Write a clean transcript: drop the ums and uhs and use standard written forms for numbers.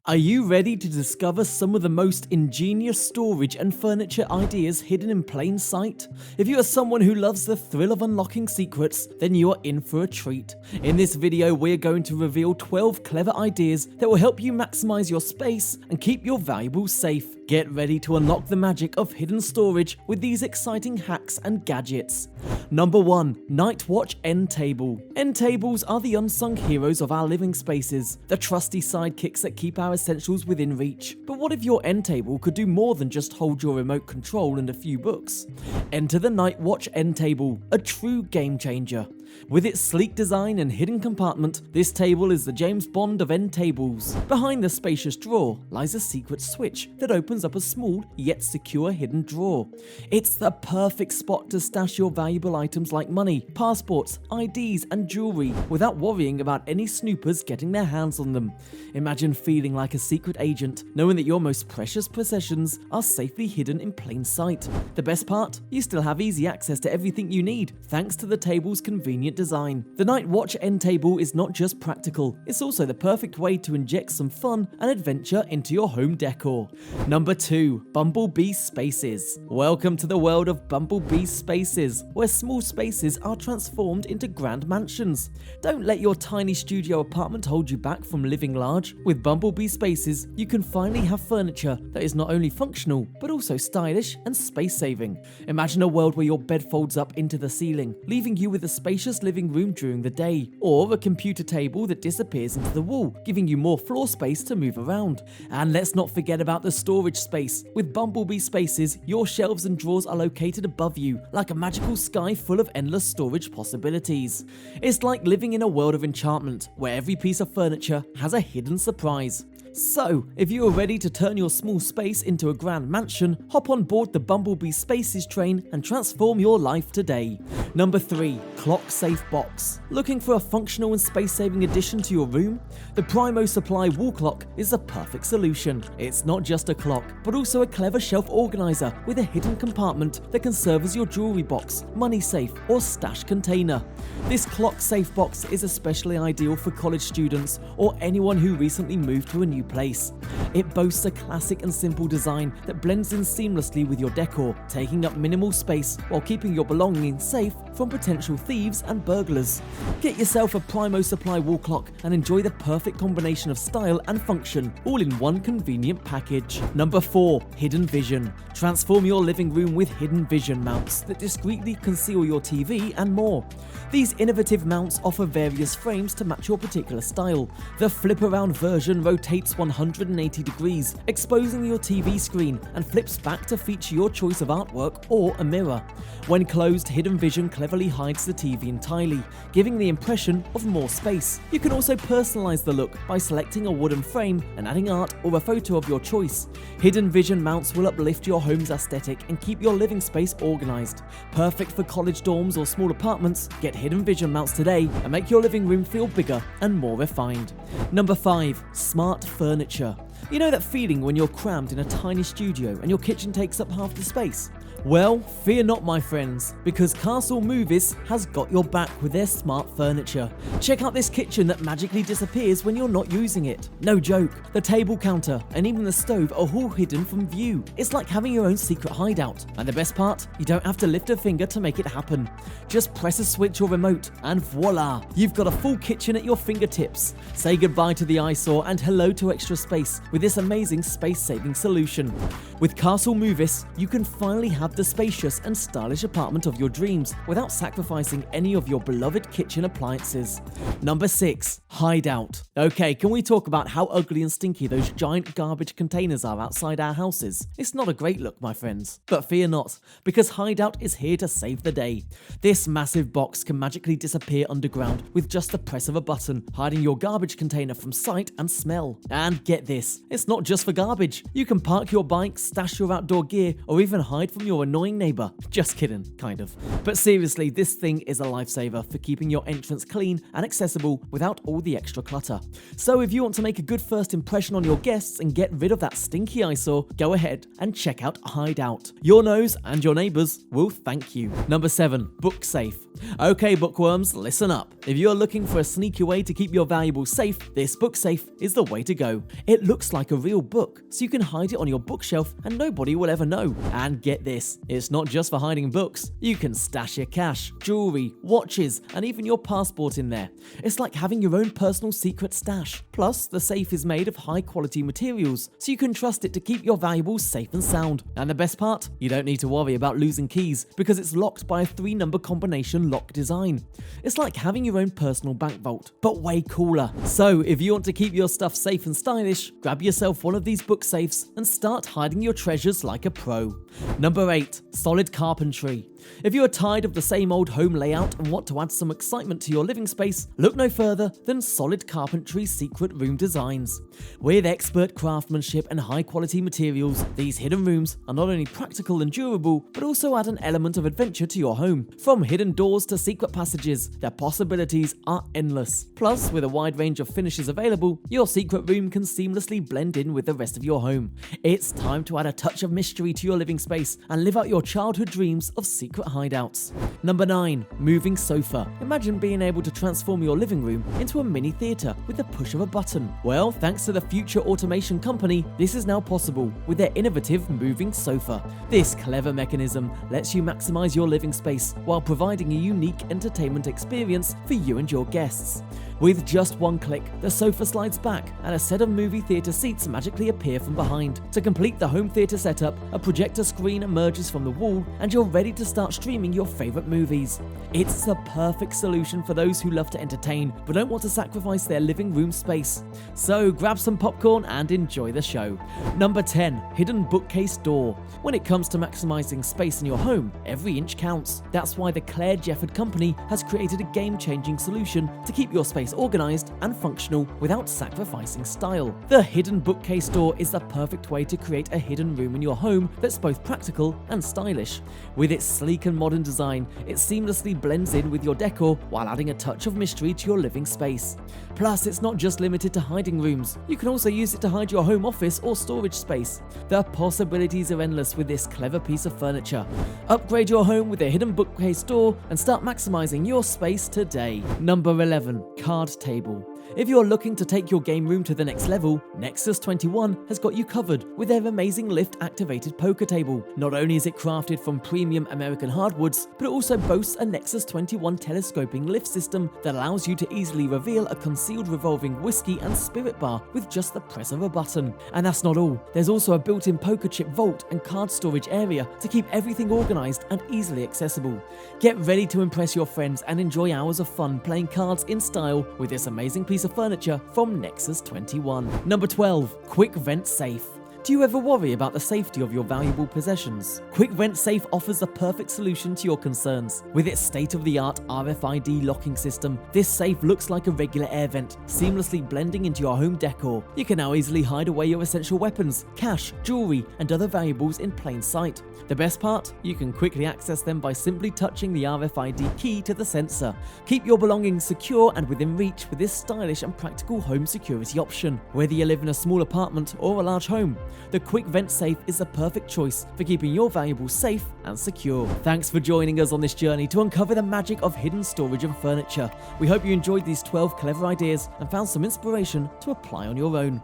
Are you ready to discover some of the most ingenious storage and furniture ideas hidden in plain sight? If you are someone who loves the thrill of unlocking secrets, then you are in for a treat. In this video, we're going to reveal 12 clever ideas that will help you maximize your space and keep your valuables safe. Get ready to unlock the magic of hidden storage with these exciting hacks and gadgets. Number 1. Nightwatch End Table. End tables are the unsung heroes of our living spaces, the trusty sidekicks that keep our essentials within reach. But what if your end table could do more than just hold your remote control and a few books? Enter the Nightwatch End Table, a true game changer. With its sleek design and hidden compartment, this table is the James Bond of end tables. Behind the spacious drawer lies a secret switch that opens up a small yet secure hidden drawer. It's the perfect spot to stash your valuable items like money, passports, IDs and jewelry without worrying about any snoopers getting their hands on them. Imagine feeling like a secret agent, knowing that your most precious possessions are safely hidden in plain sight. The best part? You still have easy access to everything you need, thanks to the table's convenient design. The Nightwatch End Table is not just practical, it's also the perfect way to inject some fun and adventure into your home decor. Number 2. Bumblebee Spaces. Welcome to the world of Bumblebee Spaces, where small spaces are transformed into grand mansions. Don't let your tiny studio apartment hold you back from living large. With Bumblebee Spaces, you can finally have furniture that is not only functional, but also stylish and space-saving. Imagine a world where your bed folds up into the ceiling, leaving you with a spacious living room during the day, or a computer table that disappears into the wall, giving you more floor space to move around. And let's not forget about the storage space. With Bumblebee Spaces, your shelves and drawers are located above you, like a magical sky full of endless storage possibilities. It's like living in a world of enchantment, where every piece of furniture has a hidden surprise. So, if you are ready to turn your small space into a grand mansion, hop on board the Bumblebee Spaces train and transform your life today. Number 3. Clock Safe Box. Looking for a functional and space-saving addition to your room? The Primo Supply wall clock is the perfect solution. It's not just a clock, but also a clever shelf organizer with a hidden compartment that can serve as your jewelry box, money safe, or stash container. This Clock Safe Box is especially ideal for college students or anyone who recently moved to a new place. It boasts a classic and simple design that blends in seamlessly with your decor, taking up minimal space while keeping your belongings safe from potential thieves and burglars. Get yourself a Primo Supply wall clock and enjoy the perfect combination of style and function, all in one convenient package. Number 4. Hidden Vision. Transform your living room with Hidden Vision mounts that discreetly conceal your TV and more. These innovative mounts offer various frames to match your particular style. The flip-around version rotates 180 degrees, exposing your TV screen, and flips back to feature your choice of artwork or a mirror. When closed, Hidden Vision cleverly hides the TV entirely, giving the impression of more space. You can also personalize the look by selecting a wooden frame and adding art or a photo of your choice. Hidden Vision mounts will uplift your home's aesthetic and keep your living space organized. Perfect for college dorms or small apartments, get Hidden Vision mounts today and make your living room feel bigger and more refined. Number 5. Smart Furniture. You know that feeling when you're crammed in a tiny studio and your kitchen takes up half the space? Well, fear not, my friends, because Castle Movies has got your back with their smart furniture. Check out this kitchen that magically disappears when you're not using it. No joke, the table counter and even the stove are all hidden from view. It's like having your own secret hideout. And the best part? You don't have to lift a finger to make it happen. Just press a switch or remote and voila, you've got a full kitchen at your fingertips. Say goodbye to the eyesore and hello to extra space with this amazing space-saving solution. With Castle Movies, you can finally have the spacious and stylish apartment of your dreams without sacrificing any of your beloved kitchen appliances. Number 6. Hideout. Okay, can we talk about how ugly and stinky those giant garbage containers are outside our houses? It's not a great look, my friends. But fear not, because Hideout is here to save the day. This massive box can magically disappear underground with just the press of a button, hiding your garbage container from sight and smell. And get this, it's not just for garbage. You can park your bike, stash your outdoor gear, or even hide from your annoying neighbor. Just kidding, kind of. But seriously, this thing is a lifesaver for keeping your entrance clean and accessible without all the extra clutter. So if you want to make a good first impression on your guests and get rid of that stinky eyesore, go ahead and check out Hideout. Your nose and your neighbors will thank you. Number 7. Book Safe. Okay, bookworms, listen up. If you're looking for a sneaky way to keep your valuables safe, this book safe is the way to go. It looks like a real book, so you can hide it on your bookshelf and nobody will ever know. And get this, it's not just for hiding books. You can stash your cash, jewelry, watches, and even your passport in there. It's like having your own personal secret stash. Plus, the safe is made of high-quality materials, so you can trust it to keep your valuables safe and sound. And the best part? You don't need to worry about losing keys, because it's locked by a 3-number combination lock design. It's like having your own personal bank vault, but way cooler. So, if you want to keep your stuff safe and stylish, grab yourself one of these book safes and start hiding your treasures like a pro. Number 8. Solid Carpentry. If you are tired of the same old home layout and want to add some excitement to your living space, look no further than Solid Carpentry's secret room designs. With expert craftsmanship and high-quality materials, these hidden rooms are not only practical and durable, but also add an element of adventure to your home. From hidden doors to secret passages, their possibilities are endless. Plus, with a wide range of finishes available, your secret room can seamlessly blend in with the rest of your home. It's time to add a touch of mystery to your living space and live out your childhood dreams of secret hideouts. Number 9. Moving sofa. Imagine being able to transform your living room into a mini theatre with the push of a button. Well, thanks to the Future Automation Company, this is now possible with their innovative moving sofa. This clever mechanism lets you maximize your living space while providing a unique entertainment experience for you and your guests. With just one click, the sofa slides back and a set of movie theatre seats magically appear from behind. To complete the home theatre setup, a projector screen emerges from the wall and you're ready to start streaming your favourite movies. It's the perfect solution for those who love to entertain but don't want to sacrifice their living room space. So grab some popcorn and enjoy the show. Number 10. Hidden bookcase door. When it comes to maximising space in your home, every inch counts. That's why the Claire Jefford Company has created a game-changing solution to keep your space organised and functional without sacrificing style. The hidden bookcase door is the perfect way to create a hidden room in your home that's both practical and stylish. With its sleek and modern design, it seamlessly blends in with your decor while adding a touch of mystery to your living space. Plus, it's not just limited to hiding rooms. You can also use it to hide your home office or storage space. The possibilities are endless with this clever piece of furniture. Upgrade your home with a hidden bookcase door and start maximising your space today. Number 11. Card table. If you're looking to take your game room to the next level, Nexus 21 has got you covered with their amazing lift-activated poker table. Not only is it crafted from premium American hardwoods, but it also boasts a Nexus 21 telescoping lift system that allows you to easily reveal a concealed revolving whiskey and spirit bar with just the press of a button. And that's not all. There's also a built-in poker chip vault and card storage area to keep everything organised and easily accessible. Get ready to impress your friends and enjoy hours of fun playing cards in style with this amazing piece of furniture from Nexus 21. Number 12. Quick Vent Safe. Do you ever worry about the safety of your valuable possessions? Quick Vent Safe offers the perfect solution to your concerns. With its state-of-the-art RFID locking system, this safe looks like a regular air vent, seamlessly blending into your home decor. You can now easily hide away your essential weapons, cash, jewelry, and other valuables in plain sight. The best part? You can quickly access them by simply touching the RFID key to the sensor. Keep your belongings secure and within reach with this stylish and practical home security option. Whether you live in a small apartment or a large home, the Quick Vent Safe is the perfect choice for keeping your valuables safe and secure. Thanks for joining us on this journey to uncover the magic of hidden storage and furniture. We hope you enjoyed these 12 clever ideas and found some inspiration to apply on your own.